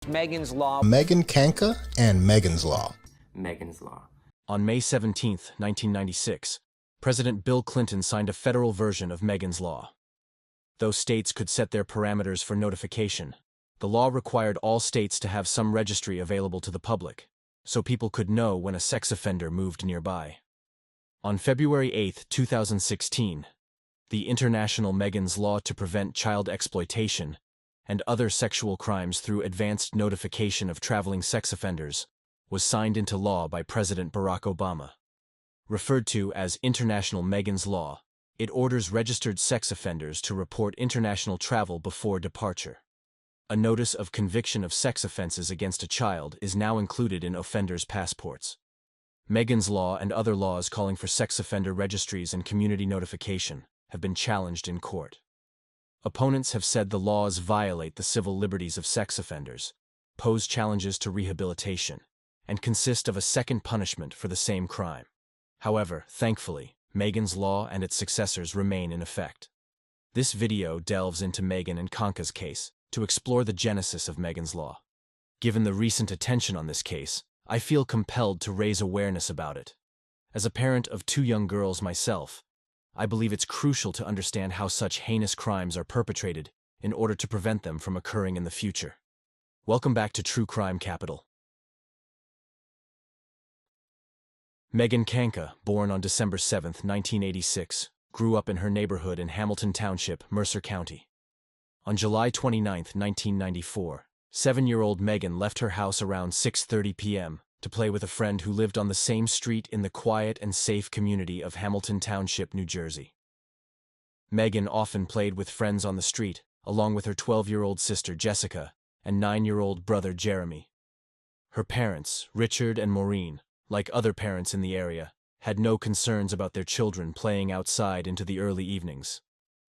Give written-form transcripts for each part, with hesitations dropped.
Megan's Law. Megan Kanka and Megan's Law. Megan's Law. On May 17, 1996, President Bill Clinton signed a federal version of Megan's Law. Though states could set their parameters for notification, the law required all states to have some registry available to the public, so people could know when a sex offender moved nearby. On February 8, 2016, the International Megan's Law to prevent child exploitation and other sexual crimes through advanced notification of traveling sex offenders was signed into law by President Barack Obama. Referred to as International Megan's Law, it orders registered sex offenders to report international travel before departure. A notice of conviction of sex offenses against a child is now included in offenders' passports. Megan's Law and other laws calling for sex offender registries and community notification have been challenged in court. Opponents have said the laws violate the civil liberties of sex offenders, pose challenges to rehabilitation, and consist of a second punishment for the same crime. However, thankfully, Megan's Law and its successors remain in effect. This video delves into Megan and Kanka's case to explore the genesis of Megan's Law. Given the recent attention on this case, I feel compelled to raise awareness about it. As a parent of 2 young girls myself, I believe it's crucial to understand how such heinous crimes are perpetrated in order to prevent them from occurring in the future. Welcome back to True Crime Capital. Megan Kanka, born on December 7, 1986, grew up in her neighborhood in Hamilton Township, Mercer County. On July 29, 1994, 7-year-old Megan left her house around 6:30 p.m. to play with a friend who lived on the same street in the quiet and safe community of Hamilton Township, New Jersey. Megan often played with friends on the street, along with her 12-year-old sister Jessica and 9-year-old brother Jeremy. Her parents, Richard and Maureen, like other parents in the area, had no concerns about their children playing outside into the early evenings.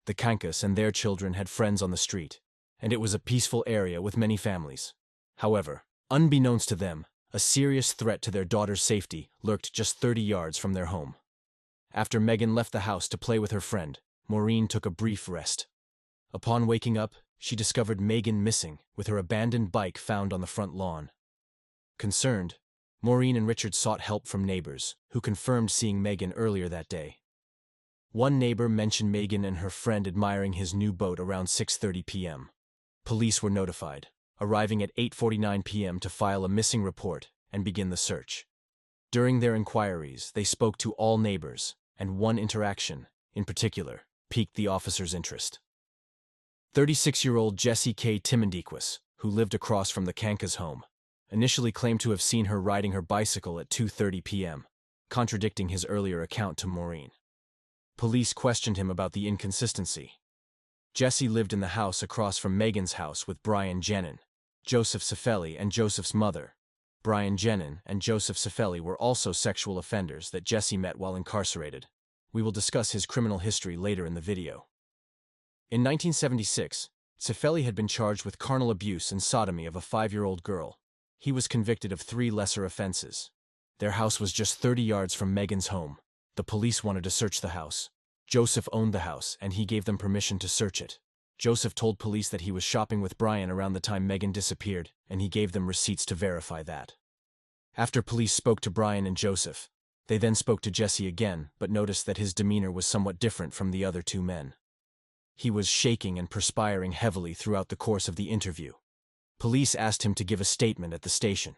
The Kankas and their children had friends on the street, and it was a peaceful area with many families. However, unbeknownst to them, a serious threat to their daughter's safety lurked just 30 yards from their home. After Megan left the house to play with her friend, Maureen took a brief rest. Upon waking up, she discovered Megan missing, with her abandoned bike found on the front lawn. Concerned, Maureen and Richard sought help from neighbors, who confirmed seeing Megan earlier that day. One neighbor mentioned Megan and her friend admiring his new boat around 6:30 p.m. Police were notified, arriving at 8:49 p.m. to file a missing report and begin the search. During their inquiries, they spoke to all neighbors, and one interaction, in particular, piqued the officers' interest. 36-year-old Gypsy Timmendequas, who lived across from the Kanka's home, initially claimed to have seen her riding her bicycle at 2:30 p.m., contradicting his earlier account to Maureen. Police questioned him about the inconsistency. Jesse lived in the house across from Megan's house with Brian Jenin, Joseph Cifelli, and Joseph's mother. Brian Jenin and Joseph Cifelli were also sexual offenders that Jesse met while incarcerated. We will discuss his criminal history later in the video. In 1976, Cifelli had been charged with carnal abuse and sodomy of a 5-year-old girl. He was convicted of 3 lesser offenses. Their house was just 30 yards from Megan's home. The police wanted to search the house. Joseph owned the house, and he gave them permission to search it. Joseph told police that he was shopping with Brian around the time Megan disappeared, and he gave them receipts to verify that. After police spoke to Brian and Joseph, they then spoke to Jesse again, but noticed that his demeanor was somewhat different from the other 2 men. He was shaking and perspiring heavily throughout the course of the interview. Police asked him to give a statement at the station.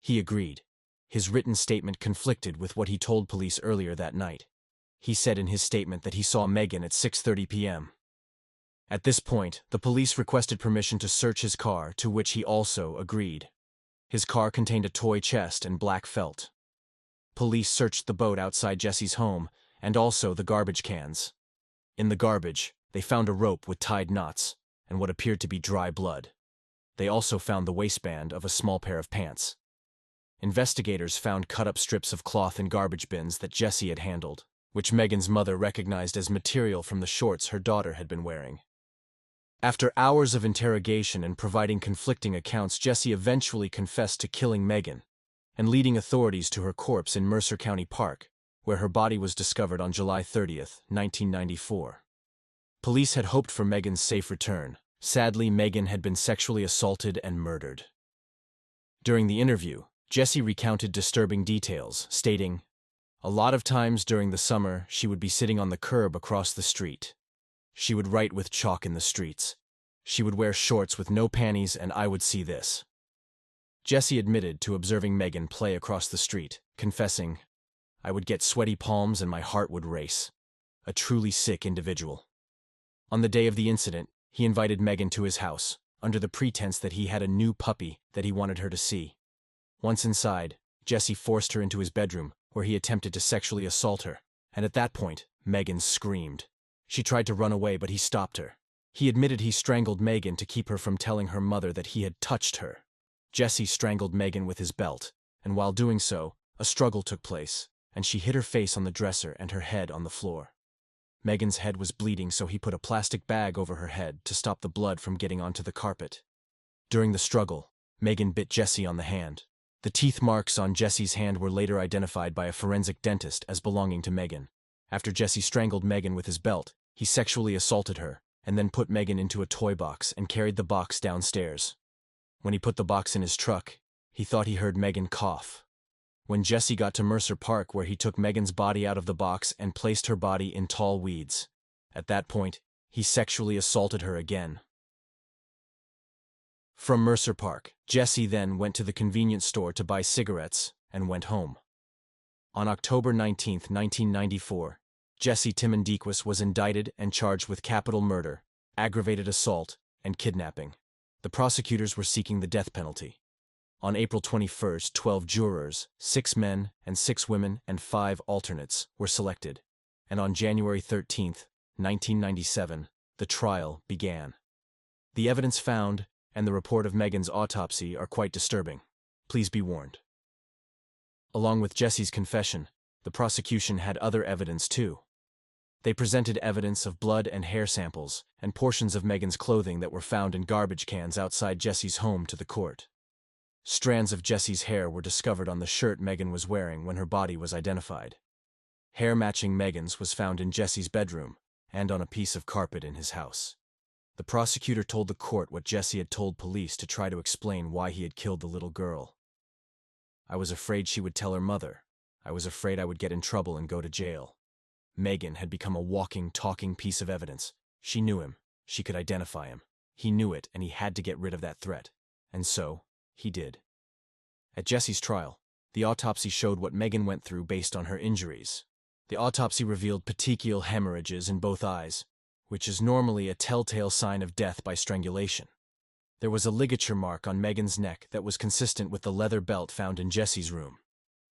He agreed. His written statement conflicted with what he told police earlier that night. He said in his statement that he saw Megan at 6:30 p.m. At this point, the police requested permission to search his car, to which he also agreed. His car contained a toy chest and black felt. Police searched the boat outside Jesse's home, and also the garbage cans. In the garbage, they found a rope with tied knots, and what appeared to be dry blood. They also found the waistband of a small pair of pants. Investigators found cut-up strips of cloth in garbage bins that Jesse had handled, which Megan's mother recognized as material from the shorts her daughter had been wearing. After hours of interrogation and providing conflicting accounts, Jesse eventually confessed to killing Megan and leading authorities to her corpse in Mercer County Park, where her body was discovered on July 30, 1994. Police had hoped for Megan's safe return. Sadly, Megan had been sexually assaulted and murdered. During the interview, Gypsy recounted disturbing details, stating, "A lot of times during the summer, she would be sitting on the curb across the street. She would write with chalk in the streets. She would wear shorts with no panties and I would see this." Gypsy admitted to observing Megan play across the street, confessing, "I would get sweaty palms and my heart would race. A truly sick individual." On the day of the incident, he invited Megan to his house, under the pretense that he had a new puppy that he wanted her to see. Once inside, Gypsy forced her into his bedroom, where he attempted to sexually assault her, and at that point, Megan screamed. She tried to run away, but he stopped her. He admitted he strangled Megan to keep her from telling her mother that he had touched her. Gypsy strangled Megan with his belt, and while doing so, a struggle took place, and she hit her face on the dresser and her head on the floor. Megan's head was bleeding, so he put a plastic bag over her head to stop the blood from getting onto the carpet. During the struggle, Megan bit Gypsy on the hand. The teeth marks on Gypsy's hand were later identified by a forensic dentist as belonging to Megan. After Gypsy strangled Megan with his belt, he sexually assaulted her, and then put Megan into a toy box and carried the box downstairs. When he put the box in his truck, he thought he heard Megan cough. When Gypsy got to Mercer Park, where he took Megan's body out of the box and placed her body in tall weeds. At that point, he sexually assaulted her again. From Mercer Park, Gypsy then went to the convenience store to buy cigarettes and went home. On October 19, 1994, Gypsy Timmendequas was indicted and charged with capital murder, aggravated assault, and kidnapping. The prosecutors were seeking the death penalty. On April 21, 12 jurors, 6 men and 6 women and 5 alternates, were selected, and on January 13, 1997, the trial began. The evidence found and the report of Megan's autopsy are quite disturbing. Please be warned. Along with Gypsy's confession, the prosecution had other evidence too. They presented evidence of blood and hair samples and portions of Megan's clothing that were found in garbage cans outside Gypsy's home to the court. Strands of Gypsy's hair were discovered on the shirt Megan was wearing when her body was identified. Hair matching Megan's was found in Gypsy's bedroom and on a piece of carpet in his house. The prosecutor told the court what Gypsy had told police to try to explain why he had killed the little girl. "I was afraid she would tell her mother. I was afraid I would get in trouble and go to jail." Megan had become a walking, talking piece of evidence. She knew him. She could identify him. He knew it, and he had to get rid of that threat. And so, he did. At Gypsy's trial, the autopsy showed what Megan went through based on her injuries. The autopsy revealed petechial hemorrhages in both eyes, which is normally a telltale sign of death by strangulation. There was a ligature mark on Megan's neck that was consistent with the leather belt found in Gypsy's room.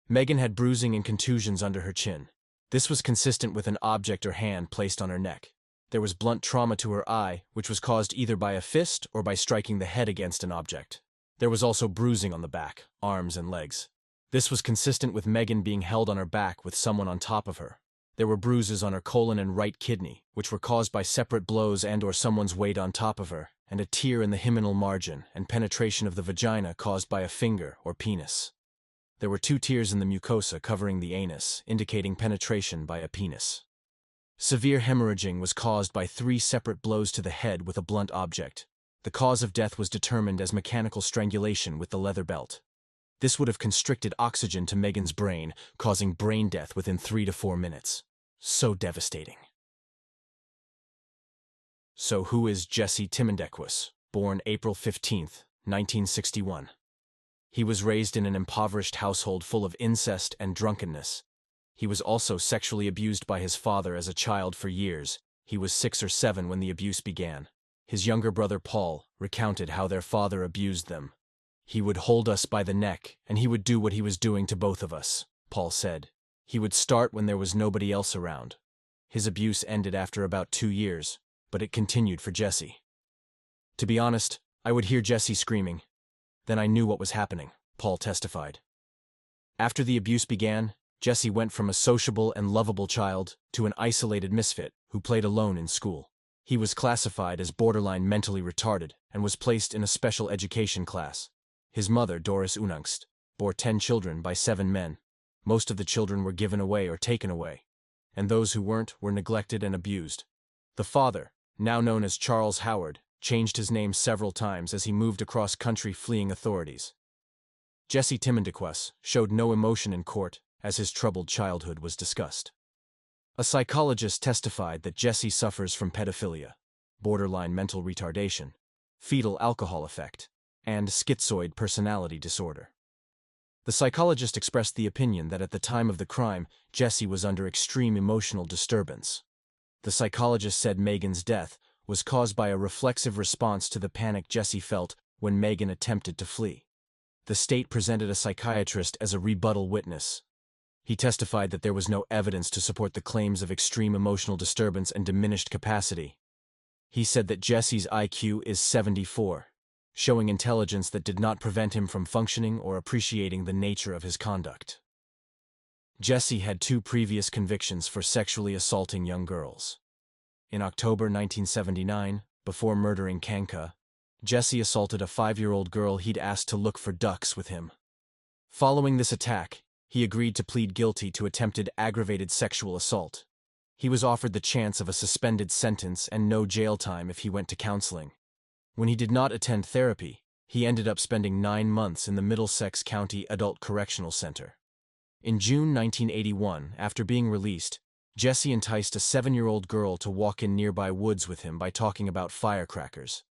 Megan had bruising and contusions under her chin. This was consistent with an object or hand placed on her neck. There was blunt trauma to her eye, which was caused either by a fist or by striking the head against an object. There was also bruising on the back, arms, and legs. This was consistent with Megan being held on her back with someone on top of her. There were bruises on her colon and right kidney, which were caused by separate blows and/or someone's weight on top of her, and a tear in the hymenal margin and penetration of the vagina caused by a finger or penis. There were 2 tears in the mucosa covering the anus, indicating penetration by a penis. Severe hemorrhaging was caused by 3 separate blows to the head with a blunt object. The cause of death was determined as mechanical strangulation with the leather belt. This would have constricted oxygen to Megan's brain, causing brain death within 3 to 4 minutes. So devastating. So who is Gypsy Timmendequas, born April 15, 1961? He was raised in an impoverished household full of incest and drunkenness. He was also sexually abused by his father as a child for years. He was 6 or 7 when the abuse began. His younger brother Paul recounted how their father abused them. "He would hold us by the neck, and he would do what he was doing to both of us," Paul said. "He would start when there was nobody else around." His abuse ended after about 2 years, but it continued for Gypsy. "To be honest, I would hear Gypsy screaming. Then I knew what was happening," Paul testified. After the abuse began, Gypsy went from a sociable and lovable child to an isolated misfit who played alone in school. He was classified as borderline mentally retarded and was placed in a special education class. His mother, Doris Unangst, bore 10 children by 7 men. Most of the children were given away or taken away, and those who weren't were neglected and abused. The father, now known as Charles Howard, changed his name several times as he moved across country fleeing authorities. Gypsy Timmendequas showed no emotion in court as his troubled childhood was discussed. A psychologist testified that Gypsy suffers from pedophilia, borderline mental retardation, fetal alcohol effect, and schizoid personality disorder. The psychologist expressed the opinion that at the time of the crime, Gypsy was under extreme emotional disturbance. The psychologist said Megan's death was caused by a reflexive response to the panic Gypsy felt when Megan attempted to flee. The state presented a psychiatrist as a rebuttal witness. He testified that there was no evidence to support the claims of extreme emotional disturbance and diminished capacity. He said that Gypsy's IQ is 74, showing intelligence that did not prevent him from functioning or appreciating the nature of his conduct. Gypsy had 2 previous convictions for sexually assaulting young girls. In October 1979, before murdering Kanka, Gypsy assaulted a 5-year-old girl he'd asked to look for ducks with him. Following this attack, he agreed to plead guilty to attempted aggravated sexual assault. He was offered the chance of a suspended sentence and no jail time if he went to counseling. When he did not attend therapy, he ended up spending 9 months in the Middlesex County Adult Correctional Center. In June 1981, after being released, Gypsy enticed a 7-year-old girl to walk in nearby woods with him by talking about firecrackers.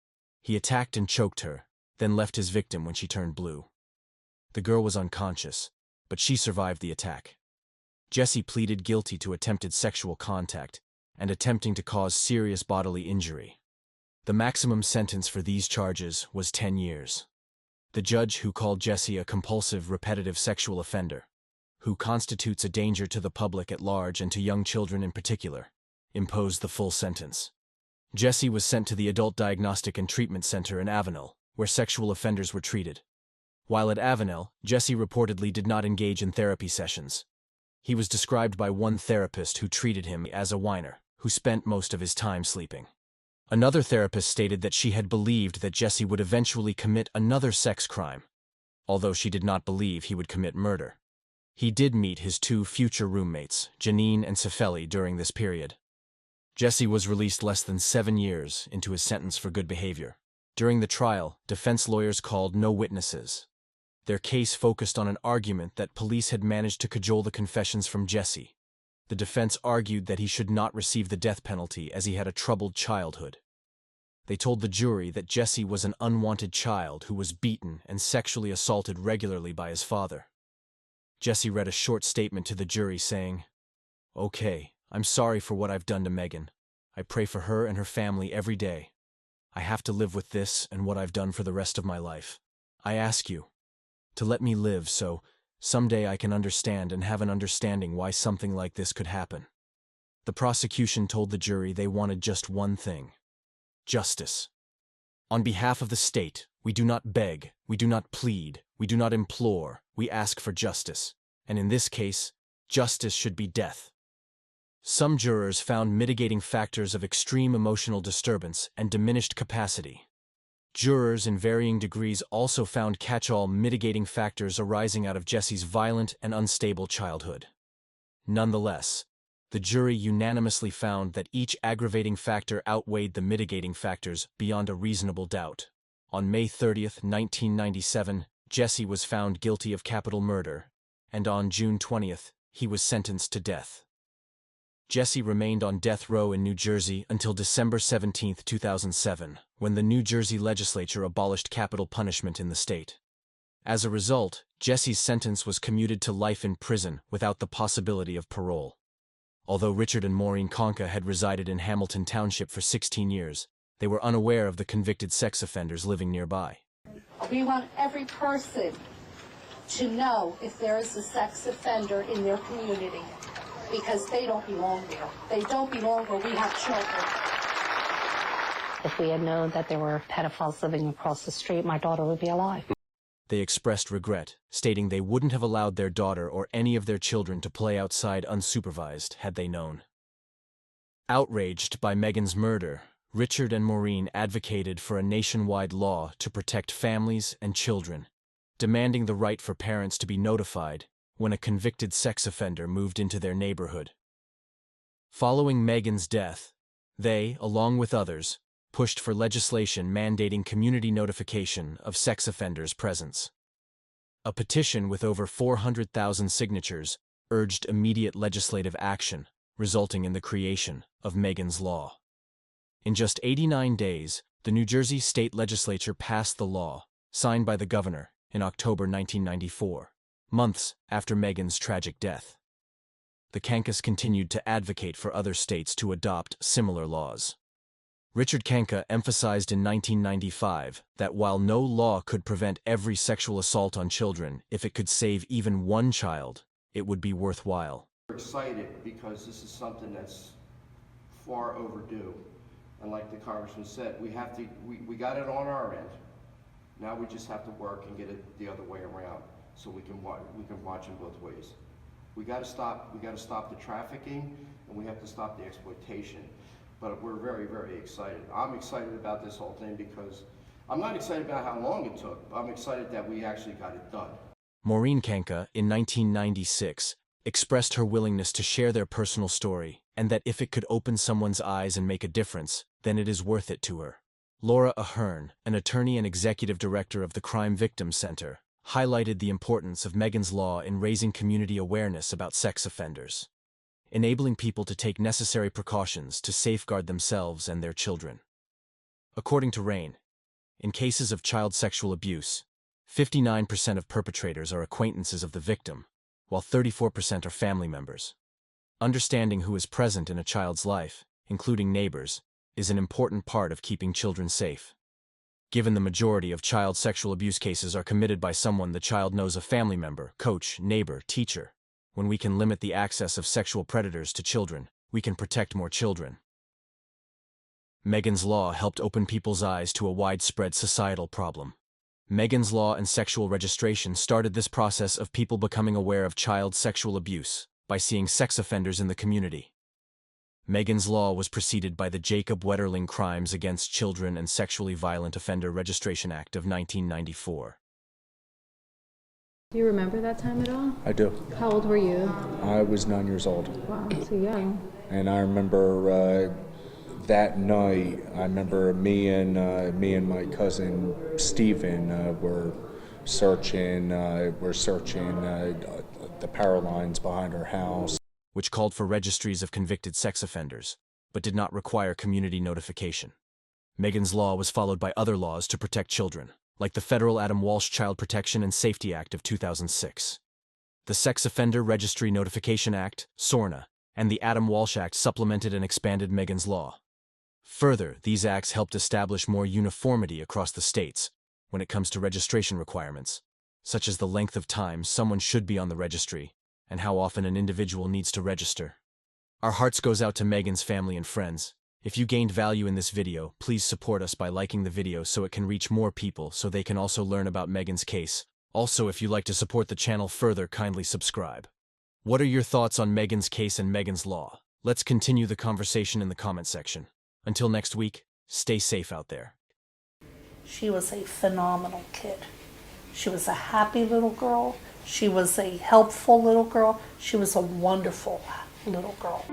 He attacked and choked her, then left his victim when she turned blue. The girl was unconscious, but she survived the attack. Gypsy pleaded guilty to attempted sexual contact and attempting to cause serious bodily injury. The maximum sentence for these charges was 10 years. The judge, who called Gypsy a compulsive, repetitive sexual offender, who constitutes a danger to the public at large and to young children in particular, imposed the full sentence. Gypsy was sent to the Adult Diagnostic and Treatment Center in Avenel, where sexual offenders were treated. While at Avenel, Gypsy reportedly did not engage in therapy sessions. He was described by one therapist who treated him as a whiner, who spent most of his time sleeping. Another therapist stated that she had believed that Gypsy would eventually commit another sex crime, although she did not believe he would commit murder. He did meet his 2 future roommates, Janine and Sefeli, during this period. Gypsy was released less than 7 years into his sentence for good behavior. During the trial, defense lawyers called no witnesses. Their case focused on an argument that police had managed to cajole the confessions from Gypsy. The defense argued that he should not receive the death penalty as he had a troubled childhood. They told the jury that Gypsy was an unwanted child who was beaten and sexually assaulted regularly by his father. Gypsy read a short statement to the jury saying, "Okay, I'm sorry for what I've done to Megan. I pray for her and her family every day. I have to live with this and what I've done for the rest of my life. I ask you to let me live so someday I can understand and have an understanding why something like this could happen." The prosecution told the jury they wanted just one thing: justice. On behalf of the state, we do not beg, we do not plead, we do not implore, we ask for justice. And in this case, justice should be death. Some jurors found mitigating factors of extreme emotional disturbance and diminished capacity. Jurors in varying degrees also found catch-all mitigating factors arising out of Gypsy's violent and unstable childhood. Nonetheless, the jury unanimously found that each aggravating factor outweighed the mitigating factors beyond a reasonable doubt. On May 30, 1997, Gypsy was found guilty of capital murder, and on June 20th, he was sentenced to death. Gypsy remained on death row in New Jersey until December 17, 2007, when the New Jersey legislature abolished capital punishment in the state. As a result, Gypsy's sentence was commuted to life in prison without the possibility of parole. Although Richard and Maureen Kanka had resided in Hamilton Township for 16 years, they were unaware of the convicted sex offenders living nearby. We want every person to know if there is a sex offender in their community, because they don't belong there. They don't belong where we have children. If we had known that there were pedophiles living across the street, my daughter would be alive. They expressed regret, stating they wouldn't have allowed their daughter or any of their children to play outside unsupervised had they known. Outraged by Megan's murder, Richard and Maureen advocated for a nationwide law to protect families and children, demanding the right for parents to be notified when a convicted sex offender moved into their neighborhood. Following Megan's death, they, along with others, pushed for legislation mandating community notification of sex offenders' presence. A petition with over 400,000 signatures urged immediate legislative action, resulting in the creation of Megan's Law. In just 89 days, the New Jersey state legislature passed the law, signed by the governor, in October 1994, months after Megan's tragic death. The Kankas continued to advocate for other states to adopt similar laws. Richard Kanka emphasized in 1995 that while no law could prevent every sexual assault on children, if it could save even one child, it would be worthwhile. We're excited because this is something that's far overdue. And like the Congressman said, we got it on our end. Now we just have to work and get it the other way around so we can watch them both ways. We got to stop the trafficking, and we have to stop the exploitation. But we're very, very excited. I'm excited about this whole thing because I'm not excited about how long it took. I'm excited that we actually got it done. Maureen Kanka, in 1996, expressed her willingness to share their personal story, and that if it could open someone's eyes and make a difference, then it is worth it to her. Laura Ahern, an attorney and executive director of the Crime Victims Center, highlighted the importance of Megan's Law in raising community awareness about sex offenders, enabling people to take necessary precautions to safeguard themselves and their children. According to Rain, in cases of child sexual abuse, 59% of perpetrators are acquaintances of the victim, while 34% are family members. Understanding who is present in a child's life, including neighbors, is an important part of keeping children safe. Given the majority of child sexual abuse cases are committed by someone the child knows, a family member, coach, neighbor, teacher, when we can limit the access of sexual predators to children, we can protect more children. Megan's Law helped open people's eyes to a widespread societal problem. Megan's Law and sexual registration started this process of people becoming aware of child sexual abuse by seeing sex offenders in the community. Megan's Law was preceded by the Jacob Wetterling Crimes Against Children and Sexually Violent Offender Registration Act of 1994. Do you remember that time at all? I do. How old were you? I was 9 years old. Wow, so young. And I remember that night, I remember me and my cousin Stephen were searching the power lines behind our house, which called for registries of convicted sex offenders, but did not require community notification. Megan's Law was followed by other laws to protect children, like the federal Adam Walsh Child Protection and Safety Act of 2006. The Sex Offender Registry Notification Act, SORNA, and the Adam Walsh Act supplemented and expanded Megan's Law. Further, these acts helped establish more uniformity across the states when it comes to registration requirements, such as the length of time someone should be on the registry and how often an individual needs to register. Our hearts goes out to Megan's family and friends. If you gained value in this video, please support us by liking the video so it can reach more people so they can also learn about Megan's case. Also, if you'd like to support the channel further, kindly subscribe. What are your thoughts on Megan's case and Megan's Law? Let's continue the conversation in the comment section. Until next week, stay safe out there. She was a phenomenal kid. She was a happy little girl. She was a helpful little girl. She was a wonderful little girl.